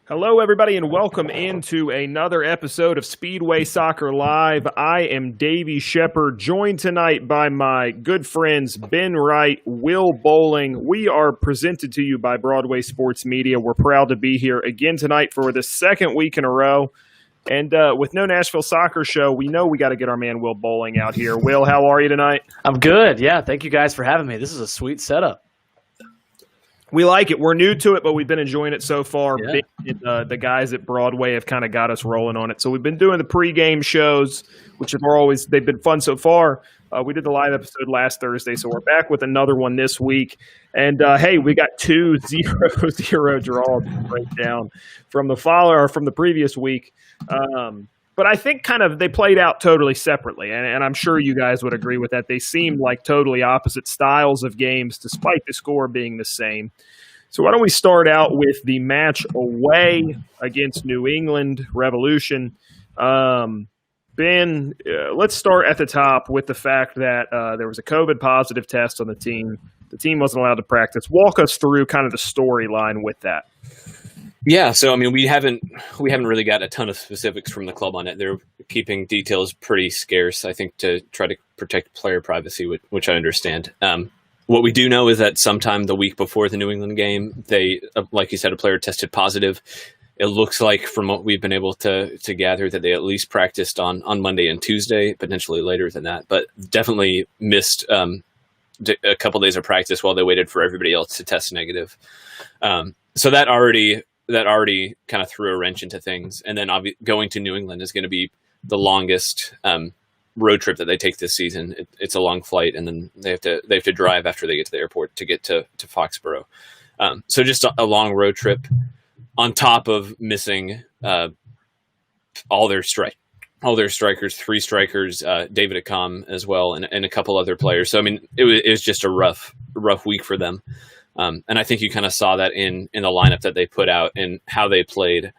Hello, everybody, and welcome into another episode of Speedway Soccer Live. I am Davey Shepherd, joined tonight by my good friends Ben Wright, Will Boling. We are presented to you by Broadway Sports Media. We're proud to be here again tonight for the second week in a row. And with no Nashville Soccer show, we know we got to get our man Will Boling out here. Will, how are you tonight? I'm good. Yeah, thank you guys for having me. This is a sweet setup. We like it. We're new to it, but we've been enjoying it so far. Yeah. The guys at Broadway have kind of got us rolling on it. So we've been doing the pregame shows, which they've been fun so far. We did the live episode last Thursday, so we're back with another one this week. And hey, we got 2 0-0 draws to break down from the previous week. But I think kind of they played out totally separately, and I'm sure you guys would agree with that. They seemed like totally opposite styles of games, despite the score being the same. So why don't we start out with the match away against New England Revolution? Ben, let's start at the top with the fact that there was a COVID positive test on the team. The team wasn't allowed to practice. Walk us through kind of the storyline with that. Yeah, so I mean, we haven't really got a ton of specifics from the club on it. They're keeping details pretty scarce, I think, to try to protect player privacy, which I understand. What we do know is that sometime the week before the New England game, they, like you said, a player tested positive. It looks like, from what we've been able to gather, that they at least practiced on Monday and Tuesday, potentially later than that, but definitely missed a couple days of practice while they waited for everybody else to test negative. So that already kind of threw a wrench into things. And then going to New England is going to be the longest road trip that they take this season. It's a long flight, and then they have to drive after they get to the airport to get to Foxborough. So just a long road trip on top of missing all their strikers, 3 strikers, David Akam as well, and a couple other players. So I mean, it was just a rough week for them. And I think you kind of saw that in the lineup that they put out and how they played.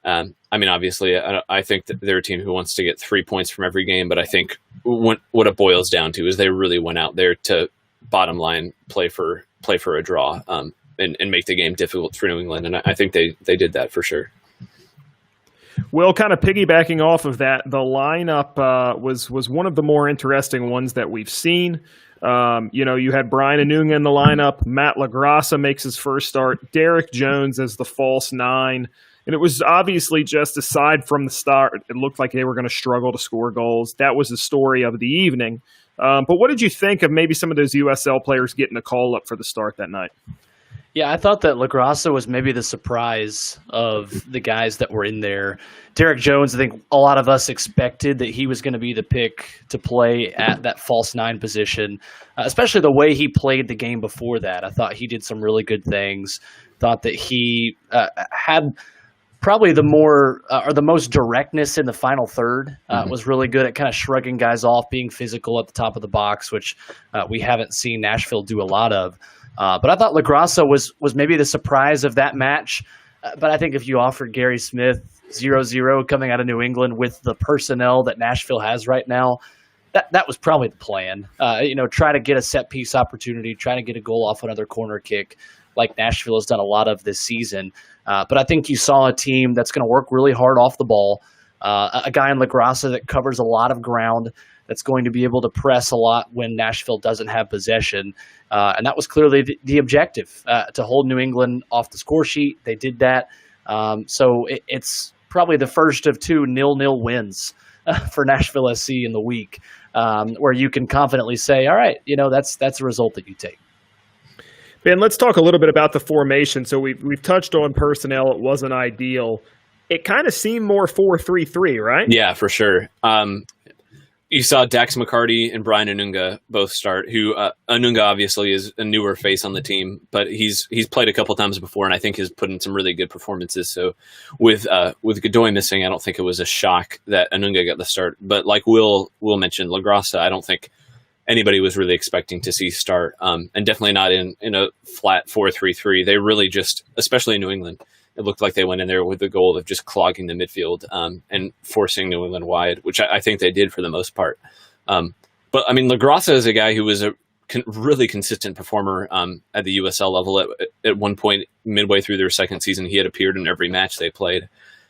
I mean, obviously, I think that they're a team who wants to get 3 points from every game, but I think what it boils down to is they really went out there to bottom line play for a draw and make the game difficult for New England, and I think they did that for sure. Well, kind of piggybacking off of that, the lineup was one of the more interesting ones that we've seen. You had Brian Anunga in the lineup. Matt LaGrassa makes his first start. Derek Jones as the false 9. And it was obviously just aside from the start, it looked like they were going to struggle to score goals. That was the story of the evening. But what did you think of maybe some of those USL players getting a call up for the start that night? Yeah, I thought that LaGrassa was maybe the surprise of the guys that were in there. Derek Jones, I think a lot of us expected that he was going to be the pick to play at that false 9 position, especially the way he played the game before that. I thought he did some really good things. Thought that he had probably the most directness in the final third. Was really good at kind of shrugging guys off, being physical at the top of the box, which we haven't seen Nashville do a lot of. But I thought LaGrassa was maybe the surprise of that match. But I think if you offered Gary Smith 0-0 coming out of New England with the personnel that Nashville has right now, that was probably the plan. Try to get a set piece opportunity, try to get a goal off another corner kick like Nashville has done a lot of this season. But I think you saw a team that's going to work really hard off the ball, a guy in LaGrassa that covers a lot of ground, that's going to be able to press a lot when Nashville doesn't have possession. And that was clearly the objective, to hold New England off the score sheet. They did that. So it's probably the first of 2 0-0 wins for Nashville SC in the week, where you can confidently say, all right, that's a result that you take. Ben, let's talk a little bit about the formation. So we've touched on personnel. It wasn't ideal. It kind of seemed more 4-3-3, right? Yeah, for sure. You saw Dax McCarty and Brian Anunga both start, who Anunga obviously is a newer face on the team, but he's played a couple times before, and I think has put in some really good performances. So with Godoy missing, I don't think it was a shock that Anunga got the start. But like Will mentioned, LaGrassa, I don't think anybody was really expecting to see start, and definitely not in a flat 4-3-3. They really just, especially in New England, it looked like they went in there with the goal of just clogging the midfield and forcing New England wide, which I think they did for the most part. But I mean, LaGrassa is a guy who was really consistent performer at the USL level. At one point, midway through their second season, he had appeared in every match they played.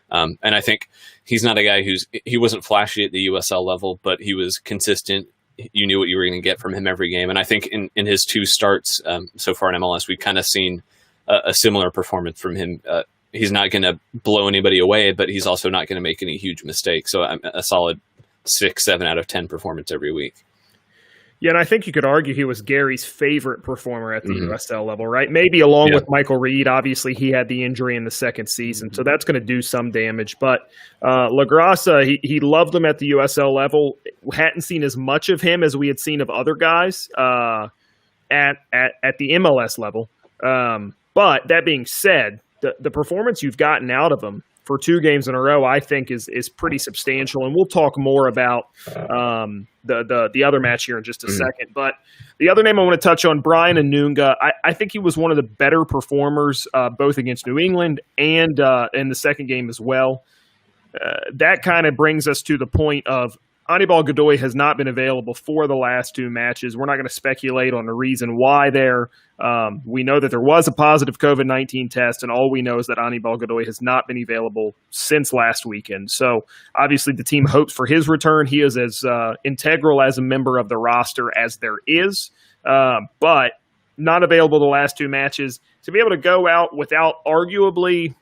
And I think he's not a guy he wasn't flashy at the USL level, but he was consistent. You knew what you were going to get from him every game. And I think in his 2 starts so far in MLS, we've kind of seen a similar performance from him. He's not going to blow anybody away, but he's also not going to make any huge mistakes. So a solid 6, 7 out of 10 performance every week. Yeah, and I think you could argue he was Gary's favorite performer at the USL level, right? Maybe along with Michael Reed. Obviously, he had the injury in the second season, so that's going to do some damage. But LaGrassa, he loved him at the USL level. Hadn't seen as much of him as we had seen of other guys at the MLS level. But that being said, the performance you've gotten out of him for 2 games in a row, I think is pretty substantial. And we'll talk more about the other match here in just a second. But the other name I want to touch on, Brian Anunga, I think he was one of the better performers both against New England and in the second game as well. That kind of brings us to the point of Anibal Godoy has not been available for the last 2 matches. We're not going to speculate on the reason why there. We know that there was a positive COVID-19 test, and all we know is that Anibal Godoy has not been available since last weekend. So obviously the team hopes for his return. He is as integral as a member of the roster as there is, but not available the last 2 matches. To be able to go out without arguably,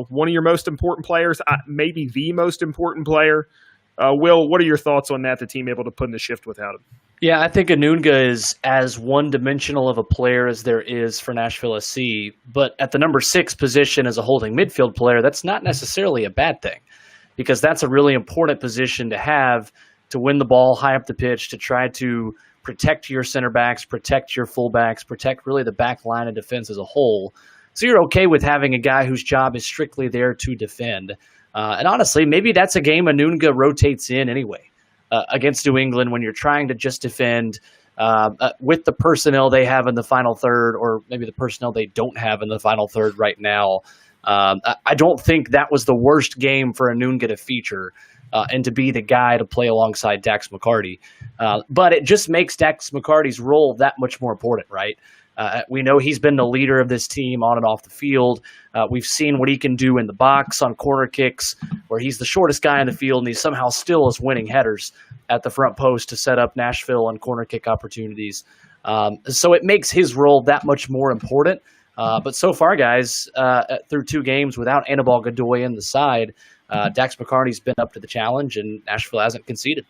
one of your most important players, maybe the most important player. Will, what are your thoughts on that, the team able to put in the shift without him? Yeah, I think Anunga is as one-dimensional of a player as there is for Nashville SC, but at the number 6 position as a holding midfield player, that's not necessarily a bad thing, because that's a really important position to have to win the ball high up the pitch, to try to protect your center backs, protect your fullbacks, protect really the back line of defense as a whole. So you're okay with having a guy whose job is strictly there to defend. And honestly, maybe that's a game Anunga rotates in anyway against New England when you're trying to just defend with the personnel they have in the final third, or maybe the personnel they don't have in the final third right now. I don't think that was the worst game for Anunga to feature and to be the guy to play alongside Dax McCarty. But it just makes Dax McCarty's role that much more important, right? We know he's been the leader of this team on and off the field. We've seen what he can do in the box on corner kicks, where he's the shortest guy in the field, and he somehow still is winning headers at the front post to set up Nashville on corner kick opportunities. So it makes his role that much more important. But so far, guys, through 2 games without Anibal Godoy in the side, Dax McCarty's been up to the challenge, and Nashville hasn't conceded.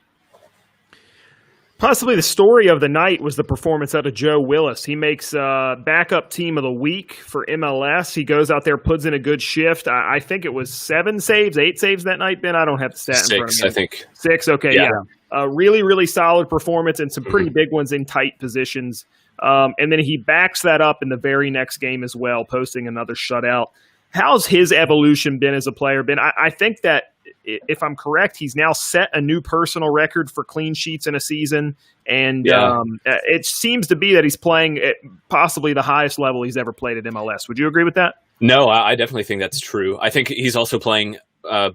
Possibly the story of the night was the performance out of Joe Willis. He makes backup team of the week for MLS. He goes out there, puts in a good shift. I think it was 7 saves, 8 saves that night, Ben. I don't have the stat in front of 6, me. I think. 6, okay, yeah. Really, really solid performance and some pretty big ones in tight positions. And then he backs that up in the very next game as well, posting another shutout. How's his evolution been as a player, Ben? I think that, if I'm correct, he's now set a new personal record for clean sheets in a season. And it seems to be that he's playing at possibly the highest level he's ever played at MLS. Would you agree with that? No, I definitely think that's true. I think he's also playing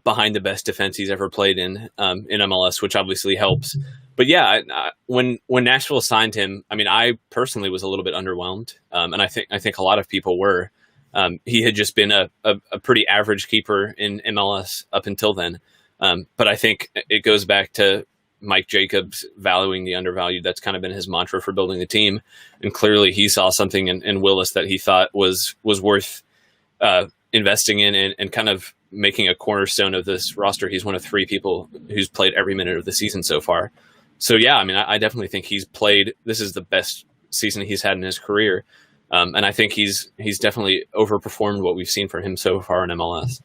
behind the best defense he's ever played in MLS, which obviously helps. But yeah, when Nashville signed him, I mean, I personally was a little bit underwhelmed. And I think a lot of people were. He had just been a pretty average keeper in MLS up until then. But I think it goes back to Mike Jacobs valuing the undervalued. That's kind of been his mantra for building the team. And clearly he saw something in Willis that he thought was worth investing in and kind of making a cornerstone of this roster. He's one of 3 people who's played every minute of the season so far. So yeah, I mean, I definitely think this is the best season he's had in his career. And I think he's definitely overperformed what we've seen from him so far in MLS.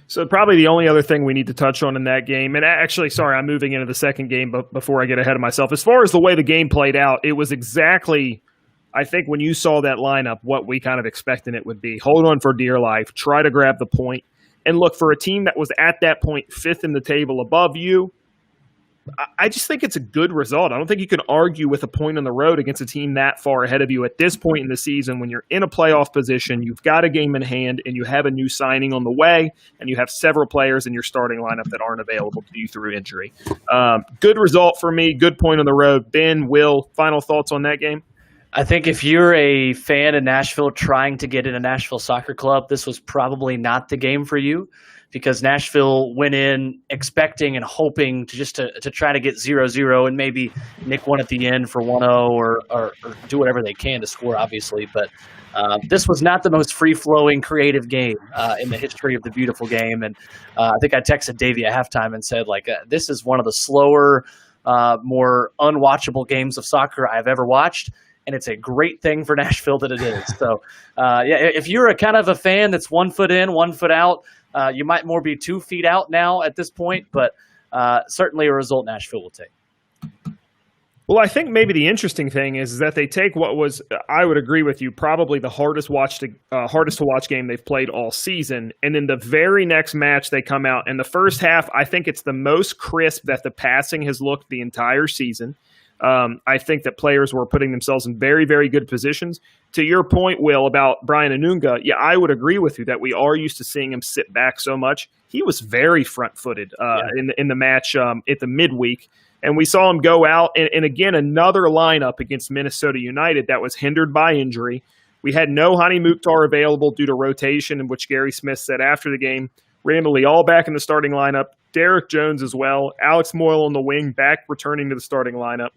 So probably the only other thing we need to touch on in that game, and actually, sorry, I'm moving into the second game, but before I get ahead of myself, as far as the way the game played out, it was exactly, I think when you saw that lineup, what we kind of expected it would be. Hold on for dear life, try to grab the point, and look, for a team that was at that point 5th in the table above you, I just think it's a good result. I don't think you can argue with a point on the road against a team that far ahead of you at this point in the season when you're in a playoff position, you've got a game in hand, and you have a new signing on the way, and you have several players in your starting lineup that aren't available to you through injury. Good result for me. Good point on the road. Ben, Will, final thoughts on that game? I think if you're a fan of Nashville trying to get in a Nashville soccer club, this was probably not the game for you, because Nashville went in expecting and hoping to try to get 0-0 and maybe nick one at the end for 1-0 or do whatever they can to score, obviously. But this was not the most free-flowing, creative game in the history of the beautiful game. And I think I texted Davey at halftime and said, this is one of the slower, more unwatchable games of soccer I've ever watched. And it's a great thing for Nashville that it is. So, if you're a kind of a fan that's 1 foot in, 1 foot out, you might more be 2 feet out now at this point, but certainly a result Nashville will take. Well, I think maybe the interesting thing is that they take what was, I would agree with you, probably the hardest to watch game they've played all season. And then the very next match they come out in the first half, I think it's the most crisp that the passing has looked the entire season. I think that players were putting themselves in very, very good positions. To your point, Will, about Brian Anunga, yeah, I would agree with you that we are used to seeing him sit back so much. He was very front-footed in the match at the midweek, and we saw him go out. And again, another lineup against Minnesota United that was hindered by injury. We had no Hani Mukhtar available due to rotation, in which Gary Smith said after the game, Randall Lee all back in the starting lineup, Derek Jones as well, Alex Moyle on the wing back returning to the starting lineup.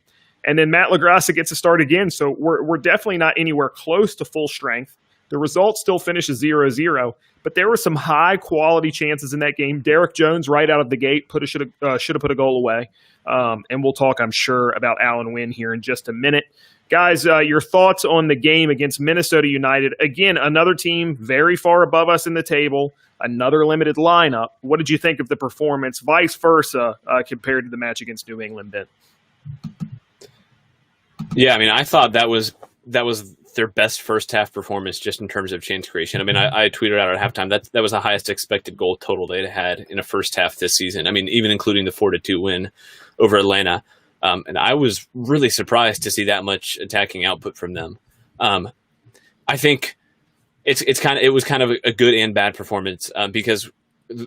And then Matt LaGrassa gets to start again, so we're definitely not anywhere close to full strength. The result still finishes 0-0, but there were some high-quality chances in that game. Derek Jones, right out of the gate, should have put a goal away. And we'll talk, I'm sure, about Alan Wynn here in just a minute. Guys, your thoughts on the game against Minnesota United. Again, another team very far above us in the table, another limited lineup. What did you think of the performance, vice versa, compared to the match against New England, Ben? Yeah, I mean, I thought that was their best first half performance just in terms of chance creation. I mean, I tweeted out at halftime that was the highest expected goal total they'd had in a first half this season. I mean, even including the 4-2 win over Atlanta. And I was really surprised to see that much attacking output from them. I think it was kind of a good and bad performance because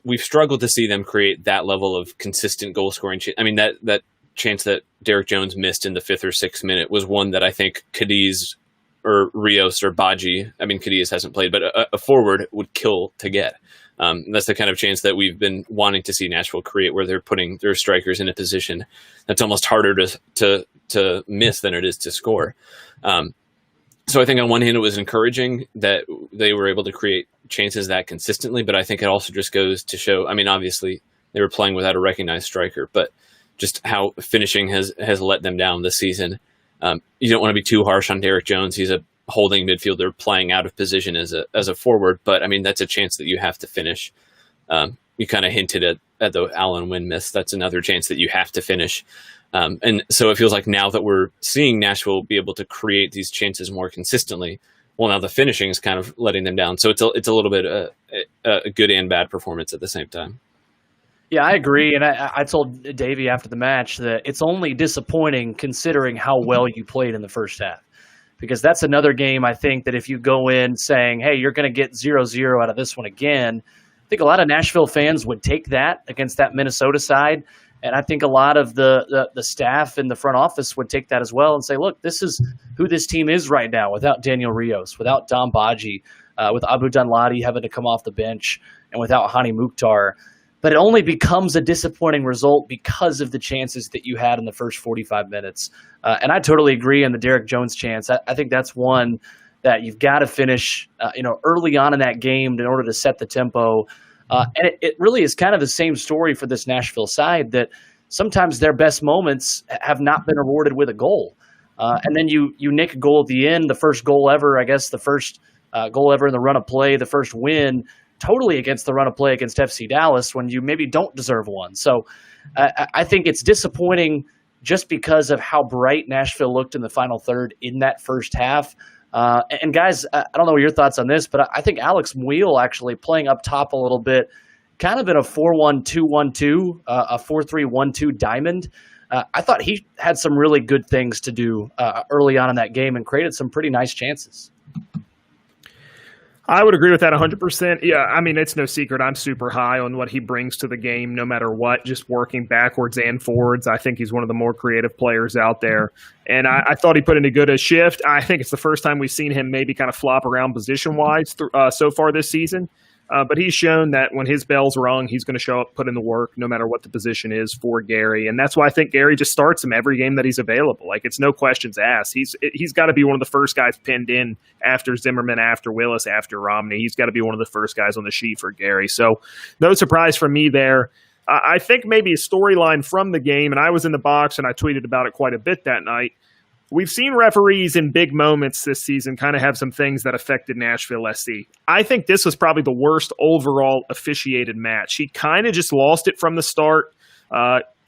we've struggled to see them create that level of consistent goal scoring. I mean, that chance that Derek Jones missed in the 5th or 6th minute was one that I think Cadiz or Rios or Baji, I mean, Cadiz hasn't played, but a forward would kill to get. That's the kind of chance that we've been wanting to see Nashville create, where they're putting their strikers in a position that's almost harder to miss than it is to score. So I think on one hand, it was encouraging that they were able to create chances that consistently, but I think it also just goes to show, I mean, obviously they were playing without a recognized striker, but just how finishing has let them down this season. You don't want to be too harsh on Derek Jones. He's a holding midfielder playing out of position as a forward, but I mean, that's a chance that you have to finish. You kind of hinted at the Alan Wynn miss. That's another chance that you have to finish. And so it feels like now that we're seeing Nashville be able to create these chances more consistently, well, now the finishing is kind of letting them down. So it's a little bit a good and bad performance at the same time. Yeah, I agree. And I told Davey after the match that it's only disappointing considering how well you played in the first half. Because that's another game, I think, that if you go in saying, hey, you're going to get 0-0 out of this one again, I think a lot of Nashville fans would take that against that Minnesota side. And I think a lot of the staff in the front office would take that as well and say, look, this is who this team is right now without Daniel Rios, without Dom Baji, with Abu Danladi having to come off the bench, and without Hani Mukhtar. But it only becomes a disappointing result because of the chances that you had in the first 45 minutes. And I totally agree on the Derek Jones chance. I think that's one that you've got to finish early on in that game in order to set the tempo. And it really is kind of the same story for this Nashville side, that sometimes their best moments have not been rewarded with a goal. And then you nick a goal at the end, the first goal ever, I guess the first goal ever in the run of play, the first win, totally against the run of play against FC Dallas when you maybe don't deserve one. So I think it's disappointing just because of how bright Nashville looked in the final third in that first half. And guys, I don't know what your thoughts on this, but I think Alex Moyle actually playing up top a little bit, kind of in a 4-1-2-1-2, a 4-3-1-2 diamond. I thought he had some really good things to do early on in that game and created some pretty nice chances. I would agree with that 100%. Yeah, I mean, it's no secret. I'm super high on what he brings to the game, no matter what, just working backwards and forwards. I think he's one of the more creative players out there. And I thought he put in a good shift. I think it's the first time we've seen him maybe kind of flop around position-wise so far this season. But he's shown that when his bell's rung, he's going to show up, put in the work, no matter what the position is for Gary. And that's why I think Gary just starts him every game that he's available. Like, it's no questions asked. He's got to be one of the first guys pinned in after Zimmerman, after Willis, after Romney. He's got to be one of the first guys on the sheet for Gary. So no surprise from me there. I think maybe a storyline from the game, and I was in the box and I tweeted about it quite a bit that night. We've seen referees in big moments this season kind of have some things that affected Nashville SC. I think this was probably the worst overall officiated match. He kind of just lost it from the start.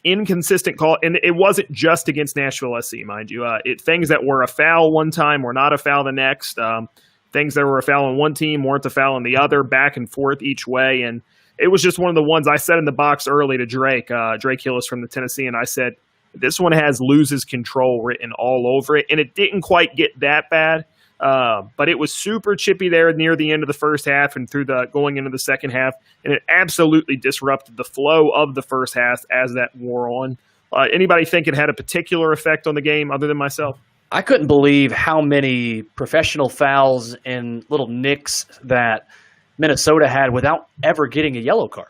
Inconsistent call, and it wasn't just against Nashville SC, mind you. Things that were a foul one time were not a foul the next. Things that were a foul on one team weren't a foul on the other, back and forth each way. And it was just one of the ones I said in the box early to Drake Hillis from the Tennessee, and I said, this one has loses control written all over it, and it didn't quite get that bad, but it was super chippy there near the end of the first half and through the going into the second half, and it absolutely disrupted the flow of the first half as that wore on. Anybody think it had a particular effect on the game other than myself? I couldn't believe how many professional fouls and little nicks that Minnesota had without ever getting a yellow card.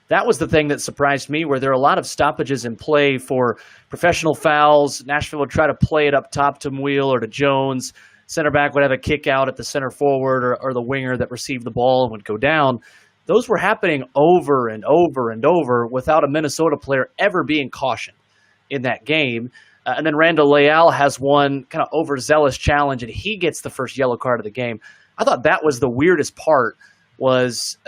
That was the thing that surprised me, where there are a lot of stoppages in play for professional fouls. Nashville would try to play it up top to Muil or to Jones. Center back would have a kick out at the center forward or the winger that received the ball and would go down. Those were happening over and over and over without a Minnesota player ever being cautioned in that game. And then Randall Leal has one kind of overzealous challenge, and he gets the first yellow card of the game. I thought that was the weirdest part, was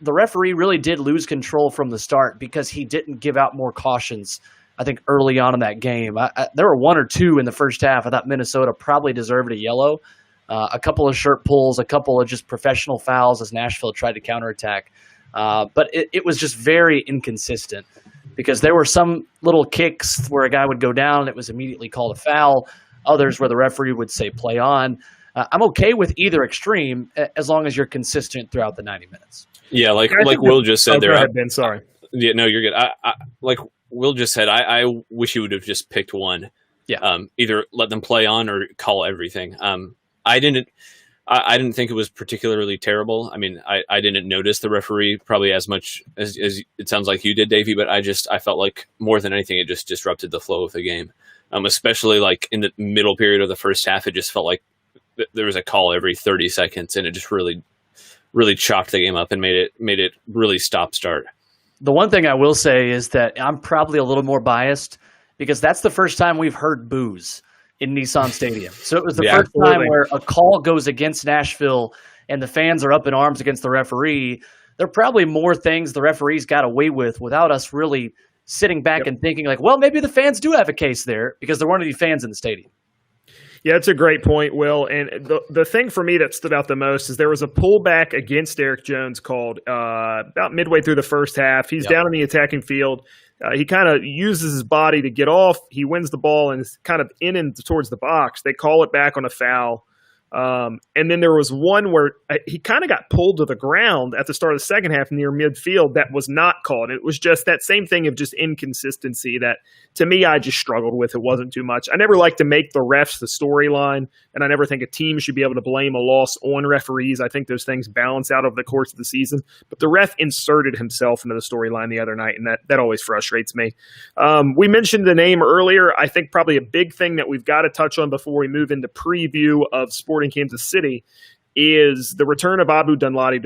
the referee really did lose control from the start because he didn't give out more cautions, I think, early on in that game. There were one or two in the first half. I thought Minnesota probably deserved a yellow. A couple of shirt pulls, a couple of just professional fouls as Nashville tried to counterattack. But it was just very inconsistent because there were some little kicks where a guy would go down and it was immediately called a foul. Others where the referee would say play on. I'm okay with either extreme as long as you're consistent throughout the 90 minutes. Yeah, like Will just said there. Go ahead, Ben, sorry. Yeah, no, you're good. Like Will just said, I wish he would have just picked one. Yeah. Either let them play on or call everything. I didn't think it was particularly terrible. I mean, I didn't notice the referee probably as much as it sounds like you did, Davey, but I felt like more than anything, it just disrupted the flow of the game. Especially like in the middle period of the first half, it just felt like there was a call every 30 seconds, and it just really chopped the game up and made it really stop-start. The one thing I will say is that I'm probably a little more biased because that's the first time we've heard boos in Nissan Stadium. So it was the first time where a call goes against Nashville and the fans are up in arms against the referee. There are probably more things the referees got away with without us really sitting back and thinking like, well, maybe the fans do have a case there because there weren't any fans in the stadium. Yeah, it's a great point, Will. And the thing for me that stood out the most is there was a pullback against Derek Jones called about midway through the first half. He's down in the attacking field. He kind of uses his body to get off. He wins the ball and is kind of in and towards the box. They call it back on a foul. And then there was one where he kind of got pulled to the ground at the start of the second half near midfield that was not called. It was just that same thing of just inconsistency that, to me, I just struggled with. It wasn't too much. I never like to make the refs the storyline, and I never think a team should be able to blame a loss on referees. I think those things balance out over the course of the season. But the ref inserted himself into the storyline the other night, and that always frustrates me. We mentioned the name earlier. I think probably a big thing that we've got to touch on before we move into preview of Sporting Kansas City is the return of Abu Dunladi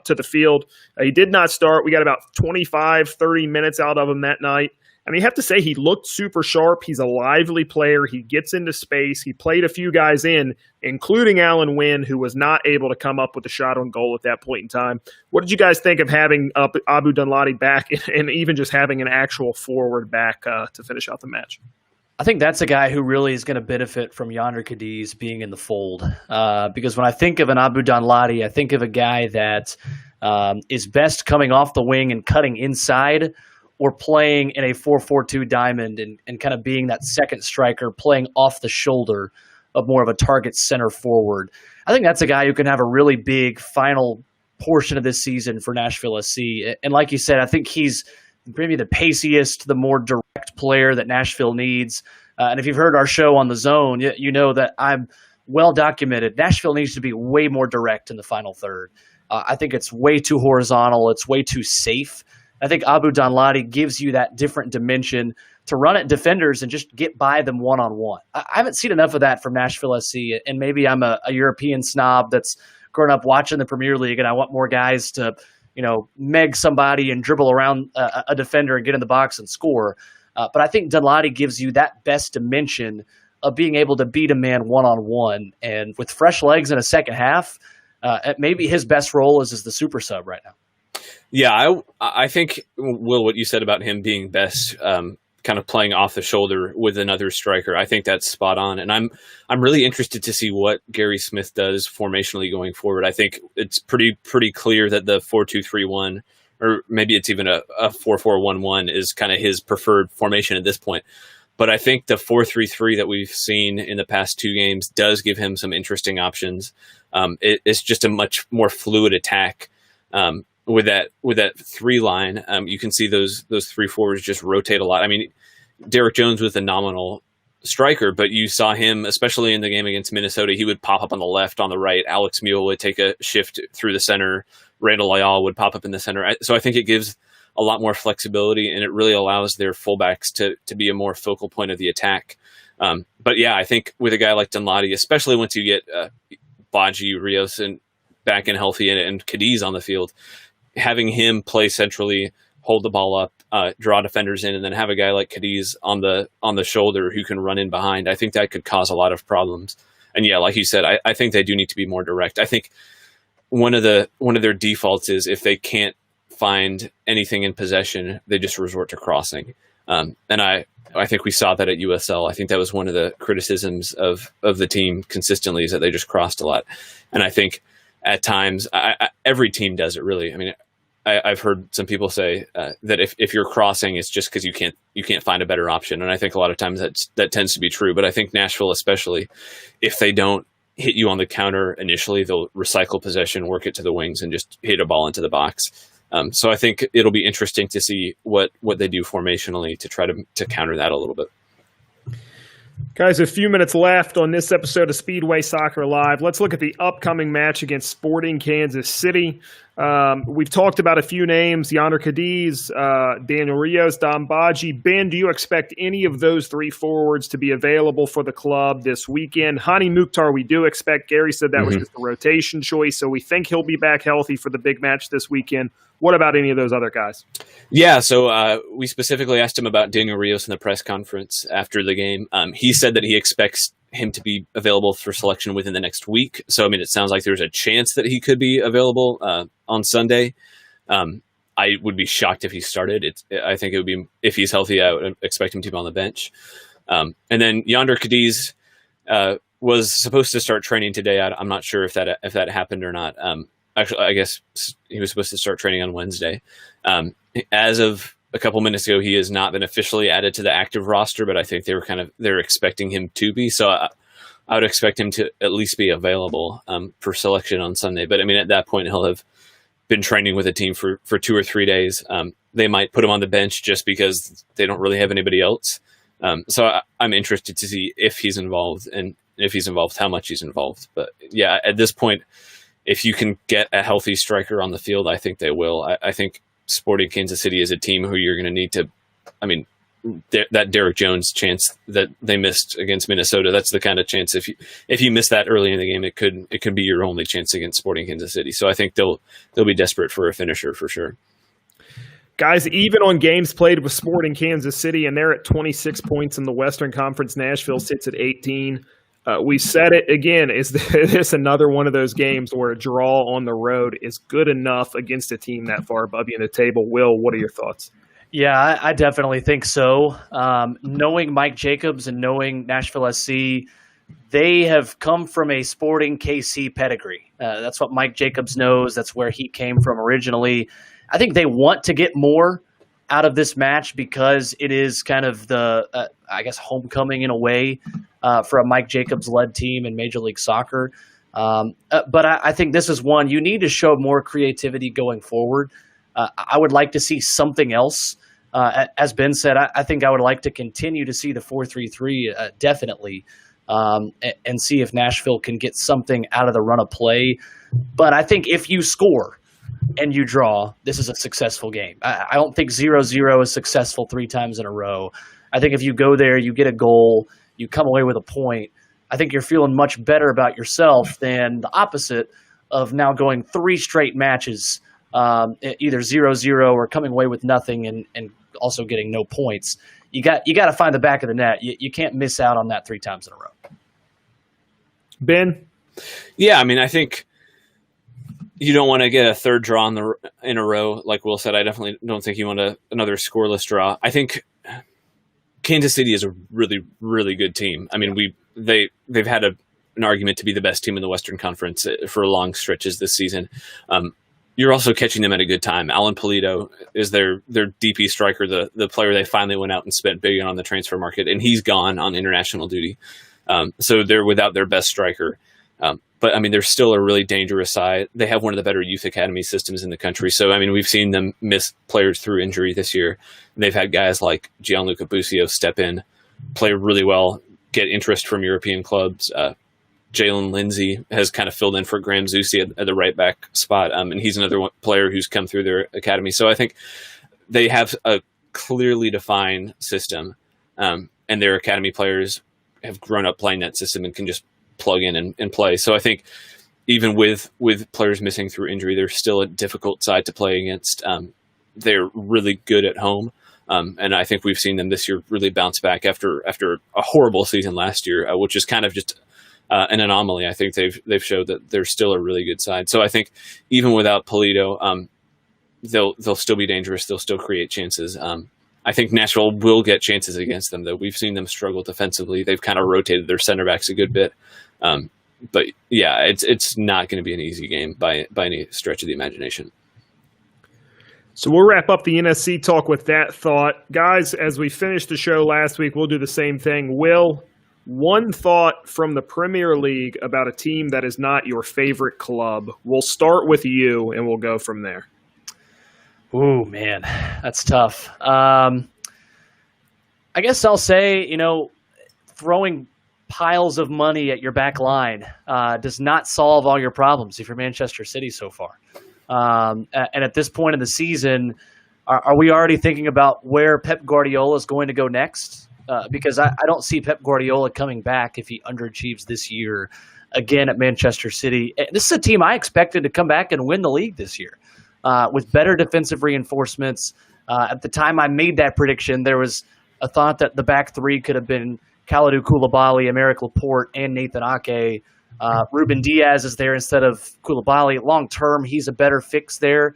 to the field. He did not start. We got about 25, 30 minutes out of him that night. And you have to say he looked super sharp. He's a lively player. He gets into space. He played a few guys in, including Alan Wynn, who was not able to come up with a shot on goal at that point in time. What did you guys think of having Abu Dunladi back and even just having an actual forward back to finish out the match? I think that's a guy who really is going to benefit from Yonder Cadiz being in the fold. Because when I think of an Abu Danladi, I think of a guy that is best coming off the wing and cutting inside or playing in a 4-4-2 diamond and kind of being that second striker, playing off the shoulder of more of a target center forward. I think that's a guy who can have a really big final portion of this season for Nashville SC. And like you said, I think he's maybe the paciest, the more direct player that Nashville needs. And if you've heard our show on The Zone, you know that I'm well documented. Nashville needs to be way more direct in the final third. I think it's way too horizontal. It's way too safe. I think Abu Danladi gives you that different dimension to run at defenders and just get by them one-on-one. I haven't seen enough of that from Nashville SC, and maybe I'm a European snob that's grown up watching the Premier League, and I want more guys to, meg somebody and dribble around a defender and get in the box and score. But I think Danladi gives you that best dimension of being able to beat a man one-on-one. And with fresh legs in a second half, maybe his best role is as the super sub right now. Yeah, I think, Will, what you said about him being best, kind of playing off the shoulder with another striker, I think that's spot on. And I'm really interested to see what Gary Smith does formationally going forward. I think it's pretty clear that the 4-2-3-1, or maybe it's even a 4-4-1-1 is kind of his preferred formation at this point. But I think the 4-3-3 that we've seen in the past two games does give him some interesting options. It's just a much more fluid attack. With that three line, you can see those three forwards just rotate a lot. I mean, Derek Jones was a nominal striker, but you saw him, especially in the game against Minnesota, he would pop up on the left, on the right. Alex Mule would take a shift through the center. Randall Lyall would pop up in the center. So I think it gives a lot more flexibility, and it really allows their fullbacks to be a more focal point of the attack. But yeah, I think with a guy like Dunladi, especially once you get Baji, Rios, and back and healthy, and Cadiz on the field, having him play centrally, hold the ball up, draw defenders in, and then have a guy like Cadiz on the shoulder who can run in behind, I think that could cause a lot of problems. And yeah, like you said, I think they do need to be more direct. I think one of their defaults is if they can't find anything in possession, they just resort to crossing. And I think we saw that at USL. I think that was one of the criticisms of the team consistently, is that they just crossed a lot. And I think at times, every team does it, really. I mean, I've heard some people say that if you're crossing, it's just because you can't find a better option. And I think a lot of times that tends to be true. But I think Nashville, especially, if they don't hit you on the counter initially, they'll recycle possession, work it to the wings, and just hit a ball into the box. So I think it'll be interesting to see what they do formationally to try to counter that a little bit. Guys, a few minutes left on this episode of Speedway Soccer Live. Let's look at the upcoming match against Sporting Kansas City. We've talked about a few names: Yonder Cadiz, Daniel Rios, Dom Baji. Ben, do you expect any of those three forwards to be available for the club this weekend? Hani Mukhtar, we do expect. Gary said that was just a rotation choice, so we think he'll be back healthy for the big match this weekend. What about any of those other guys? Yeah, so we specifically asked him about Daniel Rios in the press conference after the game. He said that he expects him to be available for selection within the next week. So, I mean, it sounds like there's a chance that he could be available on Sunday. I would be shocked if he started. I think it would be, if he's healthy, I would expect him to be on the bench. And then Yonder Cadiz was supposed to start training today. I'm not sure if that happened or not. Actually, I guess he was supposed to start training on Wednesday. As of a couple minutes ago, he has not been officially added to the active roster, but I think they're expecting him to be. So I would expect him to at least be available for selection on Sunday. But I mean, at that point, he'll have been training with the team for 2 or 3 days. They might put him on the bench just because they don't really have anybody else. So I'm interested to see if he's involved, and if he's involved, how much he's involved. But yeah, at this point, if you can get a healthy striker on the field, I think they will. I think Sporting Kansas City is a team who you're going to need to, I mean, that Derek Jones chance that they missed against Minnesota, that's the kind of chance, if you miss that early in the game, it could be your only chance against Sporting Kansas City. So I think they'll be desperate for a finisher for sure. Guys, even on games played with Sporting Kansas City, and they're at 26 points in the Western Conference, Nashville sits at 18. We said it again. Is this another one of those games where a draw on the road is good enough against a team that far above you in the table? Will, what are your thoughts? Yeah, I definitely think so. Knowing Mike Jacobs and knowing Nashville SC, they have come from a Sporting KC pedigree. That's what Mike Jacobs knows. That's where he came from originally. I think they want to get more out of this match because it is kind of the, homecoming in a way for a Mike Jacobs-led team in Major League Soccer. But I think this is one you need to show more creativity going forward. I would like to see something else. As Ben said, I think I would like to continue to see the 4-3-3 definitely, and see if Nashville can get something out of the run of play. But I think if you score and you draw, this is a successful game. I don't think 0-0 is successful 3 times in a row. I think if you go there, you get a goal, you come away with a point, I think you're feeling much better about yourself than the opposite of now going 3 straight matches, either 0-0 or coming away with nothing and also getting no points. You got to find the back of the net. You can't miss out on that 3 times in a row. Ben? Yeah, I mean, I think you don't want to get a 3rd draw in a row. Like Will said, I definitely don't think you want another scoreless draw. I think Kansas City is a really, really good team. I mean, they've had an argument to be the best team in the Western Conference for long stretches this season. You're also catching them at a good time. Alan Polito is their DP striker, the player they finally went out and spent big on the transfer market, and he's gone on international duty. So they're without their best striker. But, I mean, they're still a really dangerous side. They have one of the better youth academy systems in the country. So, I mean, we've seen them miss players through injury this year. They've had guys like Gianluca Busio step in, play really well, get interest from European clubs. Jalen Lindsay has kind of filled in for Graham Zusi at the right back spot. And he's another player who's come through their academy. So I think they have a clearly defined system, and their academy players have grown up playing that system and can just plug in and play. So I think even with players missing through injury, they're still a difficult side to play against. They're really good at home. And I think we've seen them this year really bounce back after a horrible season last year, which is kind of just an anomaly. I think they've showed that they're still a really good side. So I think even without Polito, they'll still be dangerous. They'll still create chances. I think Nashville will get chances against them, though. We've seen them struggle defensively. They've kind of rotated their center backs a good bit. But yeah, it's not going to be an easy game by any stretch of the imagination. So we'll wrap up the NSC talk with that thought. Guys, as we finished the show last week, we'll do the same thing. Will, one thought from the Premier League about a team that is not your favorite club. We'll start with you, and we'll go from there. Ooh, man, that's tough. I guess I'll say, throwing piles of money at your back line does not solve all your problems if you're Manchester City so far. And at this point in the season, are we already thinking about where Pep Guardiola is going to go next? Because I don't see Pep Guardiola coming back if he underachieves this year again at Manchester City. This is a team I expected to come back and win the league this year with better defensive reinforcements. At the time I made that prediction, there was a thought that the back 3 could have been Kalidou Koulibaly, Emerick Laporte, and Nathan Ake. Ruben Diaz is there instead of Koulibaly. Long term, he's a better fix there.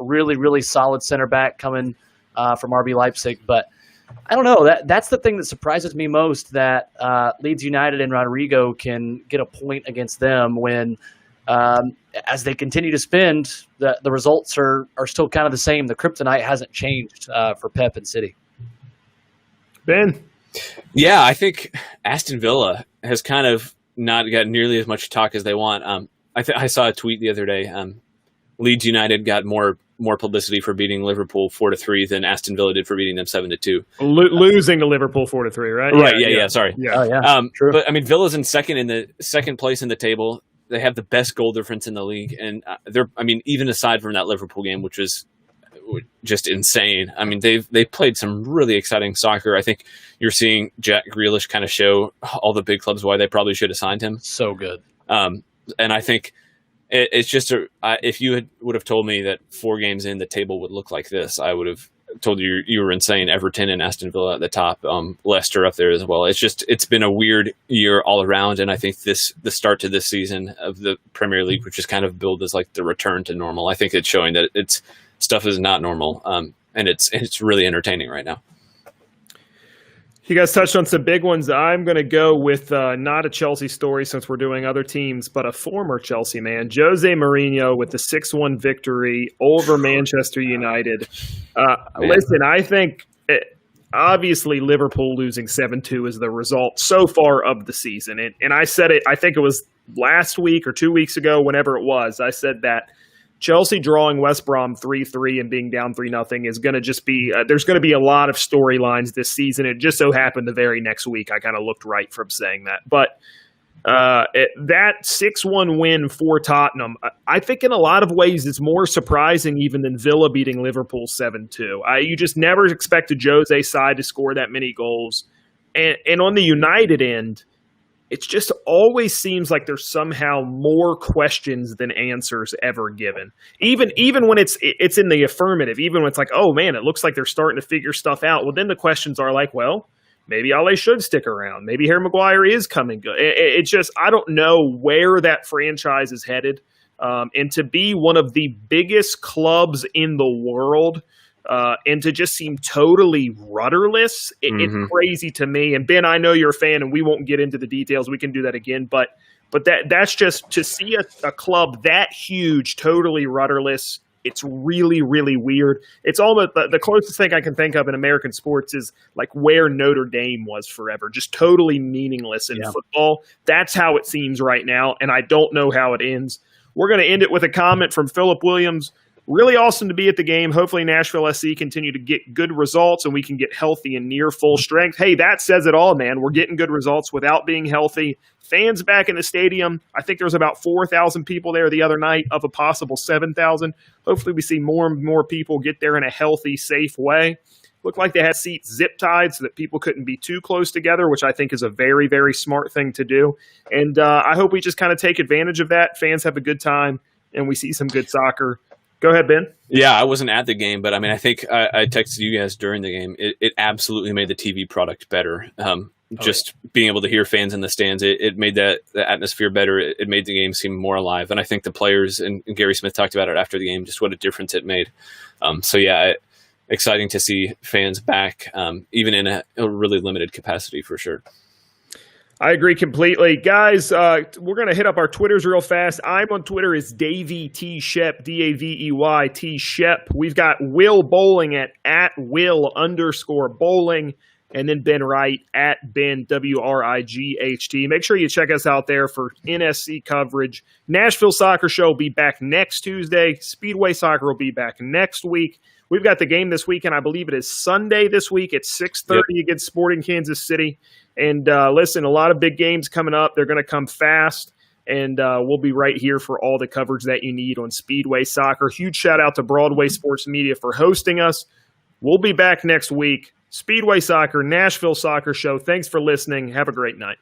Really, really solid center back coming from RB Leipzig. But I don't know. That's the thing that surprises me most, that Leeds United and Rodrigo can get a point against them when, as they continue to spend, the results are still kind of the same. The kryptonite hasn't changed for Pep and City. Ben? Yeah, I think Aston Villa has kind of not got nearly as much talk as they want. I saw a tweet the other day. Leeds United got more publicity for beating Liverpool 4-3 than Aston Villa did for beating them 7-2. Losing to Liverpool 4-3, right? Right. Yeah. Sorry. Yeah. Oh, yeah. True. But I mean, Villa's in second place in the table. They have the best goal difference in the league, and even aside from that Liverpool game, which was just insane. I mean, they played some really exciting soccer. I think you're seeing Jack Grealish kind of show all the big clubs why they probably should have signed him. So good. And I think it's just if you would have told me that 4 games in the table would look like this, I would have told you were insane. Everton and Aston Villa at the top, Leicester up there as well. It's been a weird year all around, and I think the start to this season of the Premier League, which is kind of billed as like the return to normal, I think it's showing that stuff is not normal, and it's really entertaining right now. You guys touched on some big ones. I'm going to go with not a Chelsea story since we're doing other teams, but a former Chelsea man, Jose Mourinho, with the 6-1 victory over Manchester United. Listen, I think obviously Liverpool losing 7-2 is the result so far of the season. And I said it, I think it was last week or 2 weeks ago, whenever it was, I said that Chelsea drawing West Brom 3-3 and being down 3-0 is going to just be there's going to be a lot of storylines this season. It just so happened the very next week I kind of looked right from saying that. But that 6-1 win for Tottenham, I think in a lot of ways is more surprising even than Villa beating Liverpool 7-2. You just never expected Jose's side to score that many goals. And on the United end, it just always seems like there's somehow more questions than answers ever given. Even when it's in the affirmative, even when it's like, oh man, it looks like they're starting to figure stuff out. Well, then the questions are like, well, maybe Ale should stick around. Maybe Harry Maguire is coming good. It's just, I don't know where that franchise is headed. And to be one of the biggest clubs in the world, and to just seem totally rudderless, it's crazy to me. And Ben, I know you're a fan, and we won't get into the details. We can do that again. But that's just to see a club that huge, totally rudderless. It's really, really weird. It's almost the closest thing I can think of in American sports is like where Notre Dame was forever, just totally meaningless in football. That's how it seems right now, and I don't know how it ends. We're going to end it with a comment from Philip Williams. Really awesome to be at the game. Hopefully Nashville SC continue to get good results and we can get healthy and near full strength. Hey, that says it all, man. We're getting good results without being healthy. Fans back in the stadium. I think there was about 4,000 people there the other night of a possible 7,000. Hopefully we see more and more people get there in a healthy, safe way. Looked like they had seats zip-tied so that people couldn't be too close together, which I think is a very, very smart thing to do. And I hope we just kind of take advantage of that. Fans have a good time and we see some good soccer. Go ahead, Ben. Yeah, I wasn't at the game, but I mean, I think I texted you guys during the game. It absolutely made the TV product better. Being able to hear fans in the stands, it made the atmosphere better. It made the game seem more alive. And I think the players, and Gary Smith talked about it after the game, just what a difference it made. Exciting to see fans back, even in a really limited capacity for sure. I agree completely. Guys, we're going to hit up our Twitters real fast. I'm on Twitter as Davey T. Shep, D-A-V-E-Y T. Shep. We've got Will Boling at Will_Boling, and then Ben Wright at Ben, W-R-I-G-H-T. Make sure you check us out there for NSC coverage. Nashville Soccer Show will be back next Tuesday. Speedway Soccer will be back next week. We've got the game this weekend. I believe it is Sunday this week at 6:30 against Sporting Kansas City. And listen, a lot of big games coming up. They're going to come fast, and we'll be right here for all the coverage that you need on Speedway Soccer. Huge shout-out to Broadway Sports Media for hosting us. We'll be back next week. Speedway Soccer, Nashville Soccer Show. Thanks for listening. Have a great night.